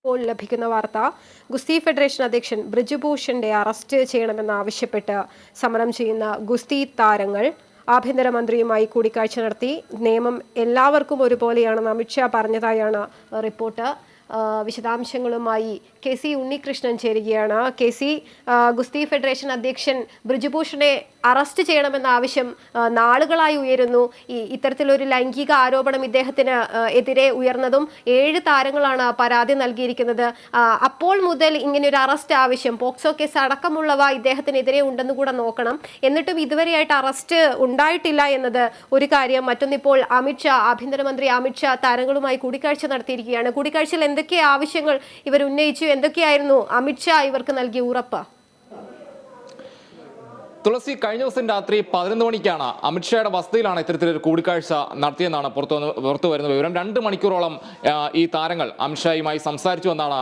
ഇപ്പോൾ ലഭിക്കുന്ന വാർത്ത ഗുസ്തി ഫെഡറേഷൻ അധ്യക്ഷൻ ബ്രിജ്ഭൂഷന്റെ അറസ്റ്റ് ചെയ്യണമെന്നാവശ്യപ്പെട്ട് സമരം ചെയ്യുന്ന ഗുസ്തി താരങ്ങൾ ആഭ്യന്തരമന്ത്രിയുമായി കൂടിക്കാഴ്ച നടത്തി. നിയമം എല്ലാവർക്കും ഒരുപോലെയാണെന്ന് അമിത്ഷാ പറഞ്ഞതായാണ് റിപ്പോർട്ട്. വിശദാംശങ്ങളുമായി KC ഉണ്ണികൃഷ്ണൻ ചേരുകയാണ്. KC, ഗുസ്തി ഫെഡറേഷൻ അധ്യക്ഷൻ ബ്രിജ്ഭൂഷനെ അറസ്റ്റ് ചെയ്യണമെന്ന ആവശ്യം നാളുകളായി ഉയരുന്നു. ഇത്തരത്തിലൊരു ലൈംഗിക ആരോപണം ഇദ്ദേഹത്തിന് എതിരെ ഉയർന്നതും 7 താരങ്ങളാണ് പരാതി നൽകിയിരിക്കുന്നത്. അപ്പോൾ മുതൽ ഇങ്ങനെയൊരു അറസ്റ്റ് ആവശ്യം, പോക്സോ കേസ് അടക്കമുള്ളവ ഇദ്ദേഹത്തിനെതിരെ ഉണ്ടെന്ന് കൂടെ നോക്കണം. എന്നിട്ടും ഇതുവരെയായിട്ട് അറസ്റ്റ് ഉണ്ടായിട്ടില്ല എന്നത് ഒരു കാര്യം. മറ്റൊന്നിപ്പോൾ ആഭ്യന്തരമന്ത്രി അമിത്ഷാ താരങ്ങളുമായി കൂടിക്കാഴ്ച നടത്തിയിരിക്കുകയാണ്. കൂടിക്കാഴ്ചയിൽ എന്തൊക്കെ ആവശ്യങ്ങൾ ഇവർ ഉന്നയിച്ചു? എന്തൊക്കെയായിരുന്നു അമിത്ഷാ ഇവർക്ക് നൽകിയ ഉറപ്പ്? തുളസി, കഴിഞ്ഞ ദിവസം രാത്രി 11 മണിക്കാണ് അമിത്ഷായുടെ വസതിയിലാണ് ഇത്തരത്തിലൊരു കൂടിക്കാഴ്ച നടത്തിയെന്നാണ് പുറത്തു വരുന്ന വിവരം. 2 മണിക്കൂറോളം ഈ താരങ്ങൾ അമിത്ഷായുമായി സംസാരിച്ചു എന്നാണ്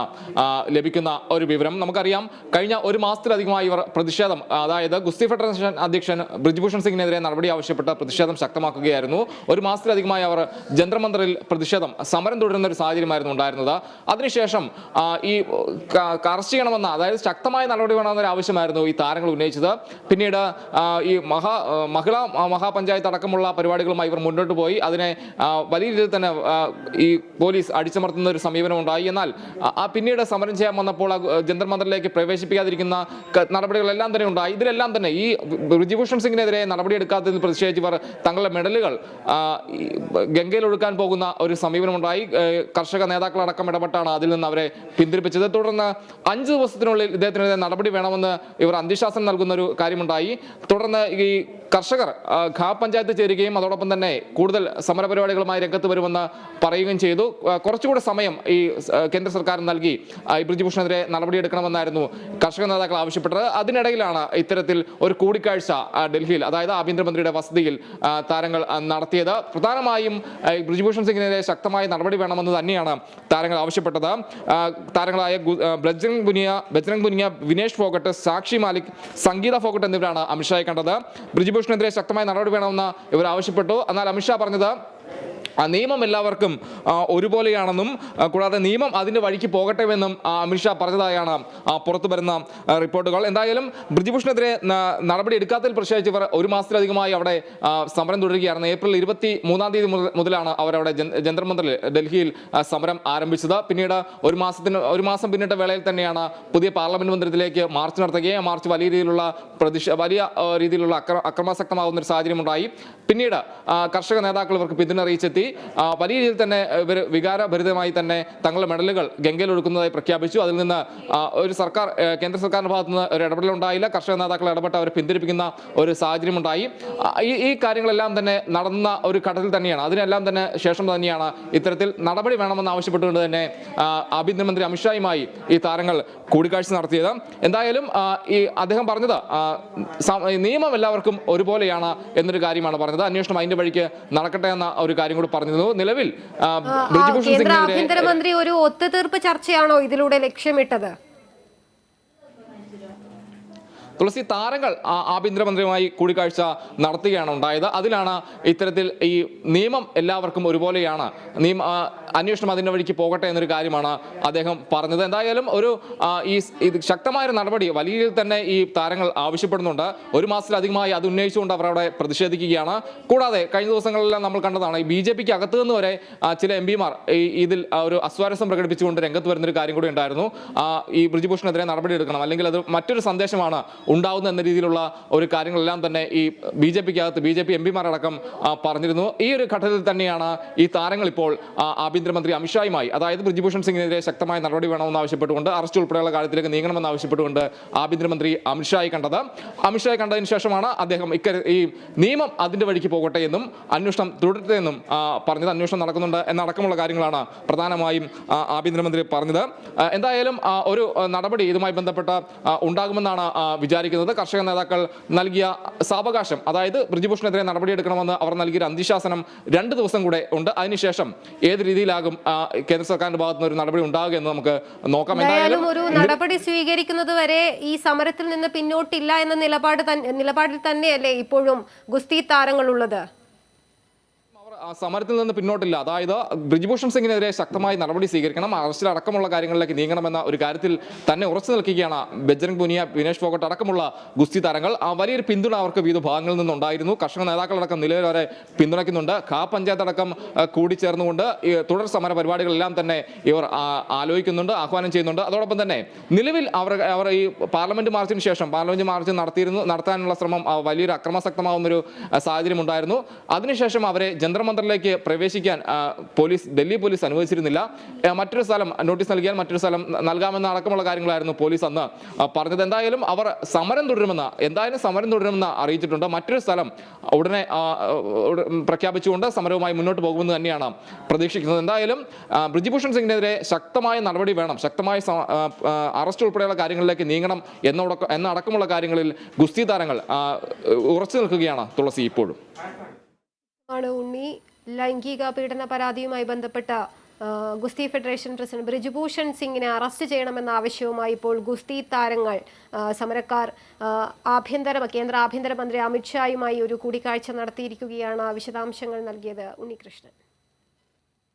ലഭിക്കുന്ന ഒരു വിവരം. നമുക്കറിയാം, കഴിഞ്ഞ ഒരു മാസത്തിലധികമായി ഇവർ പ്രതിഷേധം, അതായത് ഗുസ്തി ഫെഡറേഷൻ അധ്യക്ഷൻ ബ്രിജ്ഭൂഷൺ സിംഗിനെതിരെ നടപടി ആവശ്യപ്പെട്ട് പ്രതിഷേധം ശക്തമാക്കുകയായിരുന്നു. ഒരു മാസത്തിലധികമായി അവർ ജന്തർ മന്ദറിൽ സമരം തുടരുന്ന ഒരു സാഹചര്യമായിരുന്നു ഉണ്ടായിരുന്നത്. അതിനുശേഷം ഈ അറസ്റ്റ് ചെയ്യണമെന്ന, അതായത് ശക്തമായ നടപടി വേണമെന്നൊരു ആവശ്യമായിരുന്നു ഈ താരങ്ങൾ ഉന്നയിച്ചത്. പിന്നീട് ഈ മഹാപഞ്ചായത്ത് അടക്കമുള്ള പരിപാടികളുമായി ഇവർ മുന്നോട്ട് പോയി. അതിനെ വലിയ രീതിയിൽ തന്നെ ഈ പോലീസ് അടിച്ചമർത്തുന്ന ഒരു സമീപനം ഉണ്ടായി. എന്നാൽ പിന്നീട് സമരം ചെയ്യാൻ വന്നപ്പോൾ ജന്തർ മന്ദറിലേക്ക് പ്രവേശിപ്പിക്കാതിരിക്കുന്ന നടപടികളെല്ലാം തന്നെ ഉണ്ടായി. ഇതിലെല്ലാം തന്നെ ഈ ബ്രിജ്ഭൂഷൺ സിംഗിനെതിരെ നടപടിയെടുക്കാത്തതിൽ പ്രതിഷേധിച്ച് ഇവർ തങ്ങളുടെ മെഡലുകൾ ഗംഗയിൽ ഒഴുക്കാൻ പോകുന്ന ഒരു സമീപനമുണ്ടായി. കർഷക നേതാക്കളടക്കം ഇടപെട്ടാണ് അതിൽ നിന്ന് അവരെ പിന്തിരിപ്പിച്ചത്. തുടർന്ന് 5 ദിവസത്തിനുള്ളിൽ ഇദ്ദേഹത്തിനെതിരെ നടപടി വേണമെന്ന് ഇവർ അന്ത്യശാസനം നൽകുന്ന ഒരു കാര്യമുണ്ടായി. തുടർന്ന് ഈ കർഷകർ ഖാപ് പഞ്ചായത്ത് ചേരുകയും അതോടൊപ്പം തന്നെ കൂടുതൽ സമരപരിപാടികളുമായി രംഗത്ത് വരുമെന്ന് പറയുകയും ചെയ്തു. കുറച്ചുകൂടെ സമയം ഈ കേന്ദ്ര സർക്കാർ നൽകി ബ്രിജ്ഭൂഷണെതിരെ നടപടിയെടുക്കണമെന്നായിരുന്നു കർഷക നേതാക്കൾ ആവശ്യപ്പെട്ടത്. അതിനിടയിലാണ് ഇത്തരത്തിൽ ഒരു കൂടിക്കാഴ്ച ഡൽഹിയിൽ, അതായത് ആഭ്യന്തരമന്ത്രിയുടെ വസതിയിൽ താരങ്ങൾ നടത്തിയത്. പ്രധാനമായും ബ്രിജ്ഭൂഷൺ സിംഗിനെതിരെ ശക്തമായ നടപടി വേണമെന്ന് തന്നെയാണ് താരങ്ങൾ ആവശ്യപ്പെട്ടത്. താരങ്ങളായ ബജ്രംഗ് പുനിയ, വിനേഷ് ഫോഗട്ട്, സാക്ഷി മാലിക്, സംഗീത ഫോഗട്ട് എന്നിവരാണ് അമിത്ഷായെ കണ്ടത്. ബ്രിജ്ഭൂഷണെതിരെ ശക്തമായ നടപടി വേണമെന്ന് ഇവർ ആവശ്യപ്പെട്ടു. എന്നാൽ അമിത്ഷാ പറഞ്ഞത് നിയമം എല്ലാവർക്കും ഒരുപോലെയാണെന്നും കൂടാതെ നിയമം അതിൻ്റെ വഴിക്ക് പോകട്ടെമെന്നും അമിത്ഷാ പറഞ്ഞതായാണ് പുറത്തു വരുന്ന റിപ്പോർട്ടുകൾ. എന്തായാലും ബ്രിജ്ഭൂഷണെതിരെ നടപടി എടുക്കാത്തതിൽ പ്രതിഷേധിച്ച് ഇവർ ഒരു മാസത്തിലധികമായി അവിടെ സമരം തുടരുകയായിരുന്നു. ഏപ്രിൽ 23-ാം തീയതി മുതലാണ് അവരവിടെ ജന്തർ മന്ദറിൽ ഡൽഹിയിൽ സമരം ആരംഭിച്ചത്. പിന്നീട് ഒരു മാസം പിന്നിട്ട വേളയിൽ തന്നെയാണ് പുതിയ പാർലമെന്റ് മന്ദിരത്തിലേക്ക് മാർച്ച് നടത്തുകയും മാർച്ച് വലിയ രീതിയിലുള്ള അക്രമാസക്തമാകുന്ന ഒരു സാഹചര്യം ഉണ്ടായി. പിന്നീട് കർഷക നേതാക്കൾ ഇവർക്ക് പിന്തുണറിയിച്ചെത്തി. വലിയ രീതിയിൽ തന്നെ ഇവർ വികാരഭരിതമായി തന്നെ തങ്ങളുടെ മെഡലുകൾ ഗംഗയിൽ ഒഴുക്കുന്നതായി പ്രഖ്യാപിച്ചു. അതിൽ നിന്ന് കേന്ദ്ര സർക്കാരിന്റെ ഭാഗത്തു നിന്ന് ഒരു ഇടപെടലുണ്ടായില്ല. കർഷക നേതാക്കൾ ഇടപെട്ട് അവരെ പിന്തിരിപ്പിക്കുന്ന ഒരു സാഹചര്യം ഉണ്ടായി. ഈ കാര്യങ്ങളെല്ലാം തന്നെ നടന്ന ഒരു ഘട്ടത്തിൽ തന്നെയാണ്, അതിനെല്ലാം തന്നെ ശേഷം തന്നെയാണ് ഇത്തരത്തിൽ നടപടി വേണമെന്ന് ആവശ്യപ്പെട്ടുകൊണ്ട് തന്നെ ആഭ്യന്തരമന്ത്രി അമിത്ഷായുമായി ഈ താരങ്ങൾ കൂടിക്കാഴ്ച നടത്തിയത്. എന്തായാലും ഈ അദ്ദേഹം പറഞ്ഞത് നിയമം എല്ലാവർക്കും ഒരുപോലെയാണ് എന്നൊരു കാര്യമാണ് പറഞ്ഞത്. അന്വേഷണം അതിന്റെ വഴിക്ക് നടക്കട്ടെ എന്ന ഒരു കാര്യം കൂടി പറഞ്ഞിരുന്നു. നിലവിൽ കേന്ദ്ര ആഭ്യന്തരമന്ത്രി ഒരു ഒത്തുതീർപ്പ് ചർച്ചയാണോ ഇതിലൂടെ ലക്ഷ്യമിട്ടത്? തുളസി, താരങ്ങൾ ആഭ്യന്തരമന്ത്രിയുമായി കൂടിക്കാഴ്ച നടത്തുകയാണ് ഉണ്ടായത്. അതിലാണ് ഇത്തരത്തിൽ ഈ നിയമം എല്ലാവർക്കും ഒരുപോലെയാണ്, അന്വേഷണം അതിൻ്റെ വഴിക്ക് പോകട്ടെ എന്നൊരു കാര്യമാണ് അദ്ദേഹം പറഞ്ഞത്. എന്തായാലും ഇത് ശക്തമായൊരു നടപടി വലിയ രീതിയിൽ തന്നെ ഈ താരങ്ങൾ ആവശ്യപ്പെടുന്നുണ്ട്. ഒരു മാസത്തിലധികമായി അത് ഉന്നയിച്ചുകൊണ്ട് അവർ അവിടെ പ്രതിഷേധിക്കുകയാണ്. കൂടാതെ കഴിഞ്ഞ ദിവസങ്ങളിലെല്ലാം നമ്മൾ കണ്ടതാണ്, ഈ BJPക്ക് അകത്തു നിന്ന് വരെ ചില MP-മാർ ഇതിൽ ഒരു അസ്വാരസ്യം പ്രകടിപ്പിച്ചുകൊണ്ട് രംഗത്ത് വരുന്നൊരു കാര്യം കൂടി ഉണ്ടായിരുന്നു. ഈ ബ്രിജ്ഭൂഷണെതിരെ നടപടി എടുക്കണം, അല്ലെങ്കിൽ അത് മറ്റൊരു സന്ദേശമാണ് ഉണ്ടാവുന്ന എന്ന രീതിയിലുള്ള ഒരു കാര്യങ്ങളെല്ലാം തന്നെ ഈ BJP MP-മാരടക്കം പറഞ്ഞിരുന്നു. ഈ ഒരു ഘട്ടത്തിൽ തന്നെയാണ് ഈ താരങ്ങൾ ഇപ്പോൾ ആഭ്യന്തരമന്ത്രി അമിത്ഷായുമായി, അതായത് ബ്രിജ്ഭൂഷൺ സിംഗിനെതിരെ ശക്തമായ നടപടി വേണമെന്ന് ആവശ്യപ്പെട്ടുകൊണ്ട്, അറസ്റ്റ് ഉൾപ്പെടെയുള്ള കാര്യത്തിലേക്ക് നീങ്ങണമെന്ന് ആവശ്യപ്പെട്ടുകൊണ്ട് ആഭ്യന്തരമന്ത്രി അമിത്ഷായെ കണ്ടതിന് ശേഷമാണ് അദ്ദേഹം ഈ നിയമം അതിന്റെ വഴിക്ക് പോകട്ടെ എന്നും അന്വേഷണം തുടരട്ടെ എന്നും പറഞ്ഞത്. അന്വേഷണം നടക്കുന്നുണ്ട് എന്നടക്കമുള്ള കാര്യങ്ങളാണ് പ്രധാനമായും ആഭ്യന്തരമന്ത്രി പറഞ്ഞത്. എന്തായാലും ഒരു നടപടി ഇതുമായി ബന്ധപ്പെട്ട് ഉണ്ടാകുമെന്നാണ് വിചാരിക്കുന്നത്. കർഷക നേതാക്കൾ നൽകിയ സാവകാശം, അതായത് ബ്രിജ്ഭൂഷണെതിരെ നടപടിയെടുക്കണമെന്ന് അവർ നൽകിയ അന്ത്യശാസനം 2 ദിവസം കൂടെ ഉണ്ട്. അതിനുശേഷം ഏത് രീതിയിലാകും കേന്ദ്ര സർക്കാരിന്റെ ഭാഗത്ത് നിന്ന് ഒരു നടപടി ഉണ്ടാകുക എന്ന് നമുക്ക് നോക്കാം. എന്തായാലും ഒരു നടപടി സ്വീകരിക്കുന്നത് വരെ ഈ സമരത്തിൽ നിന്ന് പിന്നോട്ടില്ല എന്ന നിലപാടിൽ തന്നെയല്ലേ ഇപ്പോഴും ഗുസ്തി താരങ്ങളുള്ളത്? സമരത്തിൽ നിന്ന് പിന്നോട്ടില്ല. അതായത് ബ്രിജ്ഭൂഷൺ സിംഗിനെതിരെ ശക്തമായ നടപടി സ്വീകരിക്കണം, അറസ്റ്റിലടക്കമുള്ള കാര്യങ്ങളിലേക്ക് നീങ്ങണമെന്ന ഒരു കാര്യത്തിൽ തന്നെ ഉറച്ചു നിൽക്കുകയാണ് ബജ്രംഗ് പുനിയ, വിനേഷ് ഫോഗട്ട് അടക്കമുള്ള ഗുസ്തി താരങ്ങൾ. വലിയൊരു പിന്തുണ അവർക്ക് വിവിധ ഭാഗങ്ങളിൽ നിന്നുണ്ടായിരുന്നു. കർഷക നേതാക്കളടക്കം നിലവിൽ വരെ പിന്തുണയ്ക്കുന്നുണ്ട്. പഞ്ചായത്ത് അടക്കം കൂടിച്ചേർന്നുകൊണ്ട് തുടർ സമര പരിപാടികളെല്ലാം തന്നെ ഇവർ ആലോചിക്കുന്നുണ്ട്, ആഹ്വാനം ചെയ്യുന്നുണ്ട്. അതോടൊപ്പം തന്നെ നിലവിൽ അവർ ഈ പാർലമെന്റ് മാർച്ചിന് ശേഷം പാർലമെന്റ് മാർച്ച് നടത്താനുള്ള ശ്രമം വലിയൊരു അക്രമാസക്തമാവുന്നൊരു സാഹചര്യം ഉണ്ടായിരുന്നു. അതിനുശേഷം അവരെ ജന്തർ മന്ദറിലേക്ക് പ്രവേശിക്കാൻ ഡൽഹി പോലീസ് അനുവദിച്ചിരുന്നില്ല. മറ്റൊരു സ്ഥലം നോട്ടീസ് നൽകിയാൽ മറ്റൊരു സ്ഥലം നൽകാമെന്ന അടക്കമുള്ള കാര്യങ്ങളായിരുന്നു പോലീസ് അന്ന് പറഞ്ഞത്. എന്തായാലും അവർ സമരം തുടരുമെന്ന് അറിയിച്ചിട്ടുണ്ട്. മറ്റൊരു സ്ഥലം ഉടനെ പ്രഖ്യാപിച്ചുകൊണ്ട് സമരവുമായി മുന്നോട്ട് പോകുമെന്ന് തന്നെയാണ് പ്രതീക്ഷിക്കുന്നത്. എന്തായാലും ബ്രിജ്ഭൂഷൺ സിംഗിനെതിരെ ശക്തമായ നടപടി വേണം, ശക്തമായ അറസ്റ്റ് ഉൾപ്പെടെയുള്ള കാര്യങ്ങളിലേക്ക് നീങ്ങണം എന്നടക്കമുള്ള കാര്യങ്ങളിൽ ഗുസ്തി താരങ്ങൾ ഉറച്ചു നിൽക്കുകയാണ് തുളസി ഇപ്പോഴും. ഉണ്ണി, ലൈംഗിക പീഡന പരാതിയുമായി ബന്ധപ്പെട്ട ഗുസ്തി ഫെഡറേഷൻ പ്രസിഡന്റ് ബ്രിജ്ഭൂഷൺ സിംഗിനെ അറസ്റ്റ് ചെയ്യണമെന്ന ആവശ്യവുമായി ഇപ്പോൾ ഗുസ്തി താരങ്ങൾ, സമരക്കാർ കേന്ദ്ര ആഭ്യന്തരമന്ത്രി അമിത്ഷായുമായി ഒരു കൂടിക്കാഴ്ച നടത്തിയിരിക്കുകയാണ്. വിശദാംശങ്ങൾ നൽകിയത് ഉണ്ണികൃഷ്ണൻ.